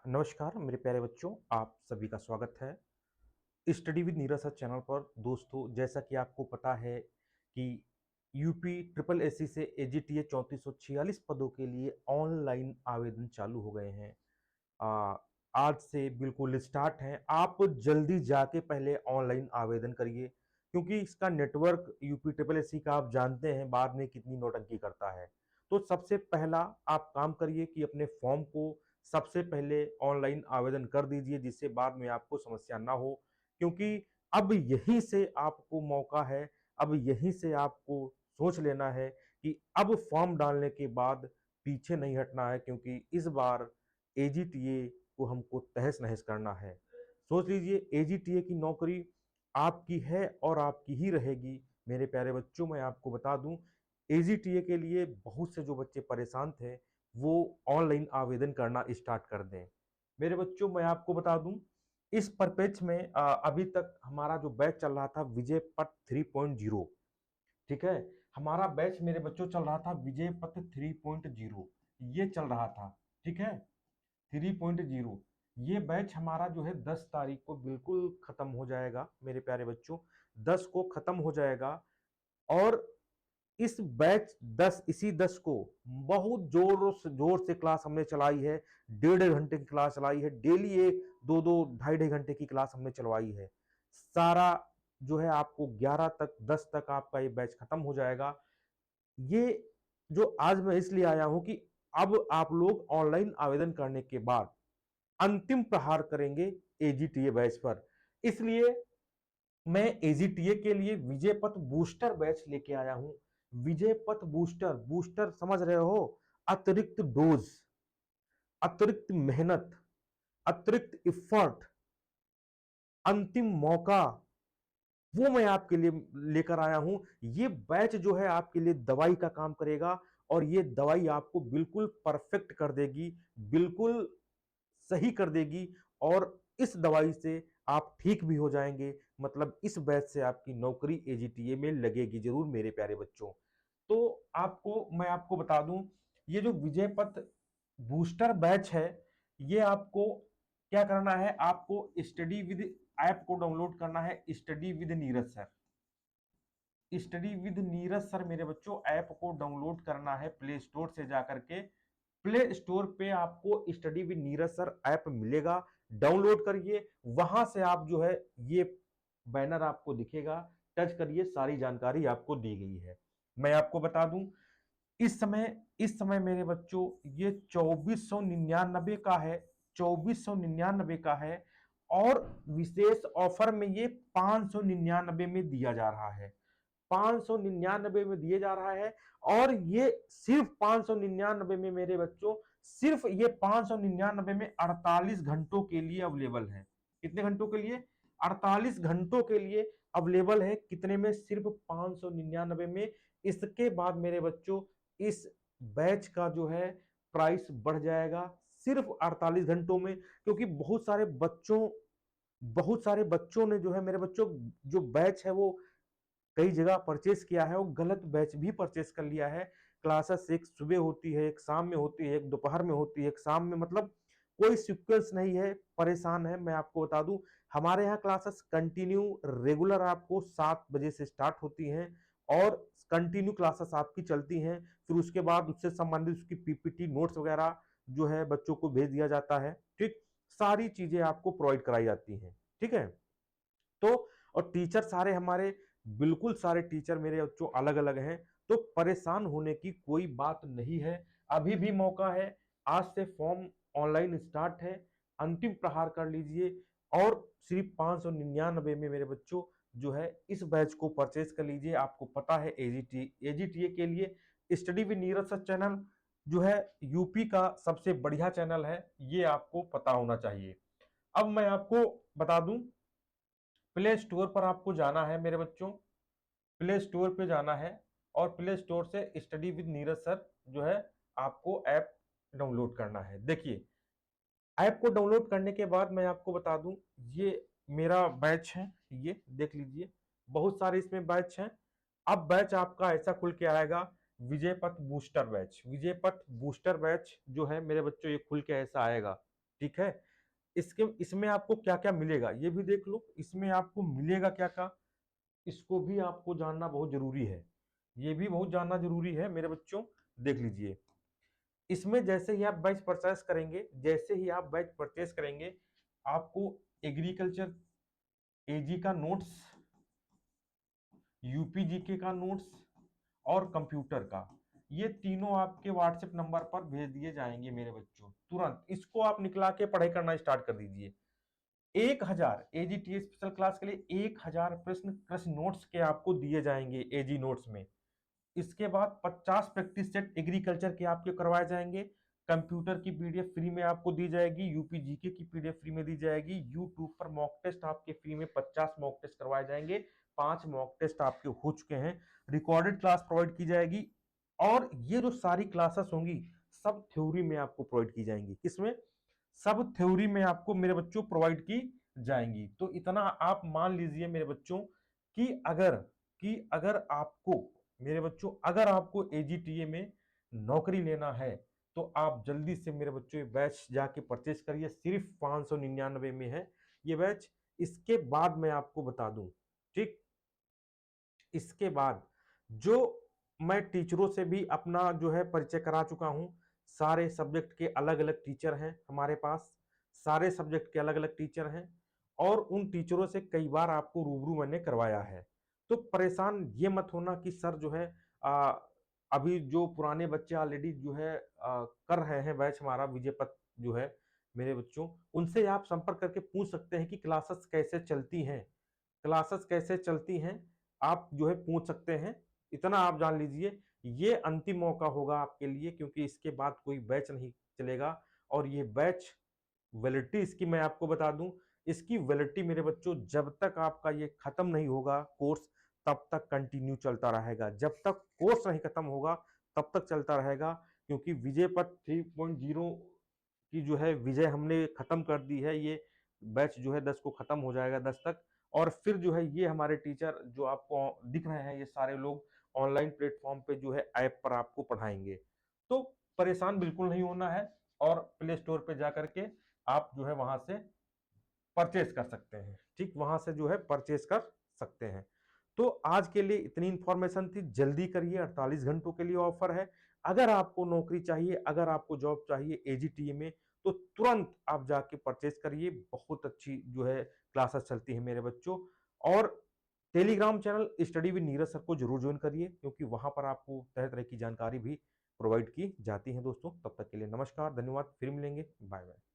नमस्कार मेरे प्यारे बच्चों, आप सभी का स्वागत है study with Neeraj sir channel पर। दोस्तों, जैसा कि आपको पता है कि यूपी ट्रिपल एससी से एजीटीए 3446 पदों के लिए ऑनलाइन आवेदन चालू हो गए हैं। आ, आज से बिल्कुल स्टार्ट हैं। आप जल्दी जाके पहले ऑनलाइन आवेदन करिए, क्योंकि इसका नेटवर्क यूपी ट्रिपल एससी का आप जानते हैं बाद में कितनी नौटंकी करता है। तो सबसे पहला आप काम करिए कि अपने फॉर्म को सबसे पहले ऑनलाइन आवेदन कर दीजिए, जिससे बाद में आपको समस्या ना हो। क्योंकि अब यहीं से आपको मौका है, अब यहीं से आपको सोच लेना है कि अब फॉर्म डालने के बाद पीछे नहीं हटना है, क्योंकि इस बार एजीटीए को हमको तहस नहस करना है। सोच लीजिए, एजीटीए की नौकरी आपकी है और आपकी ही रहेगी। मेरे प्यारे बच्चों, मैं आपको बता दूं, एजीटीए के लिए बहुत से जो बच्चे परेशान थे वो ऑनलाइन आवेदन करना स्टार्ट कर दें। मेरे बच्चों, मैं आपको बता दूं, इस परिप्रेक्ष्य में अभी तक हमारा जो बैच चल रहा था विजय पथ 3.0, ठीक है। हमारा बैच मेरे बच्चों चल रहा था विजय पथ 3.0, ये चल रहा था, ठीक है। 3.0 ये बैच हमारा जो है 10 तारीख को बिल्कुल खत्म हो जाएगा मेरे प्यारे बच्चों। 10 को खत्म हो जाएगा। और इस बैच 10 इसी 10 को बहुत जोर से क्लास हमने चलाई है। 1.5 घंटे की क्लास चलाई है डेली, एक दो दो ढाई ढाई घंटे की क्लास हमने चलवाई है। सारा जो है आपको 11 तक 10 तक आपका ये बैच खत्म हो जाएगा। ये जो आज मैं इसलिए आया हूं कि अब आप लोग ऑनलाइन आवेदन करने के बाद अंतिम प्रहार करेंगे एजीटीए बैच पर। इसलिए मैं एजीटीए के लिए विजय पथ बूस्टर बैच लेके आया हूं। विजय पथ बूस्टर, बूस्टर समझ रहे हो? अतिरिक्त डोज, अतिरिक्त मेहनत, अतिरिक्त इफर्ट, अंतिम मौका, वो मैं आपके लिए लेकर आया हूं। ये बैच जो है आपके लिए दवाई का काम करेगा, और ये दवाई आपको बिल्कुल परफेक्ट कर देगी, बिल्कुल सही कर देगी। और इस दवाई से आप ठीक भी हो जाएंगे। मतलब इस बैच से आपकी नौकरी एजीटीए में लगेगी जरूर मेरे प्यारे बच्चों। तो आपको मैं आपको बता दूं, ये जो विजय पथ बूस्टर बैच है, ये आपको क्या करना है, आपको स्टडी विद ऐप को डाउनलोड करना है। Study with Neeraj sir, study with Neeraj sir मेरे बच्चों ऐप को डाउनलोड करना है प्ले स्टोर से जाकर के। प्ले स्टोर पे आपको study with Neeraj sir app मिलेगा, डाउनलोड करिए। वहां से आप जो है ये बैनर आपको दिखेगा, टच करिए, सारी जानकारी आपको दी गई है। मैं आपको बता दूं, इस समय मेरे बच्चों ये 2499 का है, 2499 का है। और विशेष ऑफर में ये 599 में दिया जा रहा है, 599 में दिए जा रहा है। और ये सिर्फ 599 में मेरे बच्चों, सिर्फ ये 599 में 48 घंटों के लिए अवेलेबल है। कितने घंटों के लिए? 48 घंटों के लिए अवेलेबल है। कितने में? सिर्फ 599 में। इसके बाद मेरे बच्चों इस बैच का जो है प्राइस बढ़ जाएगा सिर्फ 48 घंटों में, क्योंकि बहुत सारे बच्चों ने जो है मेरे बच्चों जो बैच है वो कई जगह परचेस किया है, वो गलत बैच भी परचेस कर लिया है। क्लासेस एक सुबह होती है, एक शाम में होती है, एक दोपहर में होती है, एक शाम में, मतलब कोई सीक्वेंस नहीं है, परेशान है। मैं आपको बता दूं, हमारे यहाँ क्लासेस कंटिन्यू रेगुलर आपको 7 बजे से स्टार्ट होती हैं, और कंटिन्यू क्लासेस आपकी चलती हैं। फिर उसके बाद उससे संबंधित उसकी पीपीटी नोट्स वगैरह जो है बच्चों को भेज दिया जाता है, ठीक। सारी चीजें आपको प्रोवाइड कराई जाती हैं, ठीक है। तो और टीचर सारे हमारे, बिल्कुल सारे टीचर मेरे बच्चों अलग अलग हैं। तो परेशान होने की कोई बात नहीं है, अभी भी मौका है। आज से फॉर्म ऑनलाइन स्टार्ट है, अंतिम प्रहार कर लीजिए। और सिर्फ 599 में मेरे बच्चों जो है इस बैच को परचेज कर लीजिए। आपको पता है एजीटीए के लिए study with Neeraj sir channel जो है यूपी का सबसे बढ़िया चैनल है, ये आपको पता होना चाहिए। अब मैं आपको बता दूं, प्ले स्टोर पर आपको जाना है मेरे बच्चों, प्ले स्टोर पे जाना है। और प्ले स्टोर से स्टडी विद नीरज सर जो है आपको ऐप डाउनलोड करना है। देखिए, ऐप को डाउनलोड करने के बाद मैं आपको बता दूं, ये मेरा बैच है, ये देख लीजिए, बहुत सारे इसमें बैच हैं। अब बैच आपका ऐसा खुल के आएगा, विजय पथ बूस्टर बैच, विजय पथ बूस्टर बैच जो है मेरे बच्चों ये खुल के ऐसा आएगा, ठीक है। इसमें आपको क्या क्या मिलेगा ये भी देख लो, इसमें आपको मिलेगा क्या क्या, इसको भी आपको जानना बहुत जरूरी है, ये भी बहुत जानना जरूरी है मेरे बच्चों। देख लीजिए, इसमें जैसे ही आप बैच परचेस करेंगे, जैसे ही आप बैच परचेस करेंगे, आपको एग्रीकल्चर एजी का नोट्स, यूपी जीके का नोट्स और कंप्यूटर का, ये तीनों आपके व्हाट्सएप नंबर पर भेज दिए जाएंगे मेरे बच्चों तुरंत। इसको आप निकला के पढ़ाई करना स्टार्ट कर दीजिए। 1000 एजीटीए स्पेशल क्लास के लिए 1000 प्रश्न नोट्स के आपको दिए जाएंगे एजी नोट्स में। इसके बाद 50 प्रैक्टिस सेट एग्रीकल्चर के आपके करवाए जाएंगे। कंप्यूटर की पीडीएफ फ्री में आपको दी जाएगी, यूपी जीके की पीडीएफ फ्री में दी जाएगी। यूट्यूब पर मॉक टेस्ट आपके फ्री में 50 मॉक टेस्ट करवाए जाएंगे। 5 मॉक टेस्ट आपके हो चुके हैं। रिकॉर्डेड क्लास प्रोवाइड की जाएगी, और ये जो सारी क्लासेस होंगी सब थ्योरी में आपको प्रोवाइड की जाएंगी। किसमें? सब थ्योरी में आपको मेरे बच्चों प्रोवाइड की जाएंगी। तो इतना आप मान लीजिए मेरे बच्चों कि अगर आपको मेरे बच्चों अगर आपको एजीटीए में नौकरी लेना है तो आप जल्दी से मेरे बच्चों ये बैच जाके परचेस करिए। सिर्फ 599 में है ये बैच। इसके बाद मैं आपको बता दूं, ठीक, इसके बाद जो मैं टीचरों से भी अपना जो है परिचय करा चुका हूं। सारे सब्जेक्ट के अलग अलग टीचर हैं हमारे पास, सारे सब्जेक्ट के अलग अलग टीचर हैं, और उन टीचरों से कई बार आपको रूबरू मैंने करवाया है। तो परेशान ये मत होना कि सर जो है आ, अभी जो पुराने बच्चे ऑलरेडी जो है कर रहे हैं बैच हमारा विजय पथ जो है, मेरे बच्चों उनसे आप संपर्क करके पूछ सकते हैं कि क्लासेस कैसे चलती हैं, क्लासेस कैसे चलती हैं, आप जो है पूछ सकते हैं। इतना आप जान लीजिए, ये अंतिम मौका होगा आपके लिए, क्योंकि इसके बाद कोई बैच नहीं चलेगा। और ये बैच वैलिडिटी इसकी मैं आपको बता दूं, इसकी वैलिडिटी मेरे बच्चों जब तक आपका ये खत्म नहीं होगा कोर्स, तब तक कंटिन्यू चलता रहेगा। जब तक कोर्स नहीं खत्म होगा तब तक चलता रहेगा, क्योंकि विजय पथ 3.0 की जो है विजय हमने खत्म कर दी है। ये बैच जो है 10 को खत्म हो जाएगा, 10 तक। और फिर जो है ये हमारे टीचर जो आपको दिख रहे हैं ये सारे लोग ऑनलाइन प्लेटफॉर्म पे जो है ऐप पर आपको पढ़ाएंगे। तो परेशान बिल्कुल नहीं होना है, और प्ले स्टोर पे जा करके आप जो है वहां से परचेज कर सकते हैं, ठीक, वहां से जो है परचेज कर सकते हैं। तो आज के लिए इतनी इंफॉर्मेशन थी, जल्दी करिए, 48 घंटों के लिए ऑफर है। अगर आपको नौकरी चाहिए, अगर आपको जॉब चाहिए एजीटीए में, तो तुरंत आप जाके परचेज करिए। बहुत अच्छी जो है क्लासेस चलती है मेरे बच्चों। और Telegram channel study with Neeraj sir को जरूर ज्वाइन करिए, क्योंकि वहां पर आपको तरह तरह की जानकारी भी प्रोवाइड की जाती है दोस्तों। तब तक के लिए नमस्कार, धन्यवाद, फिर मिलेंगे, बाय बाय।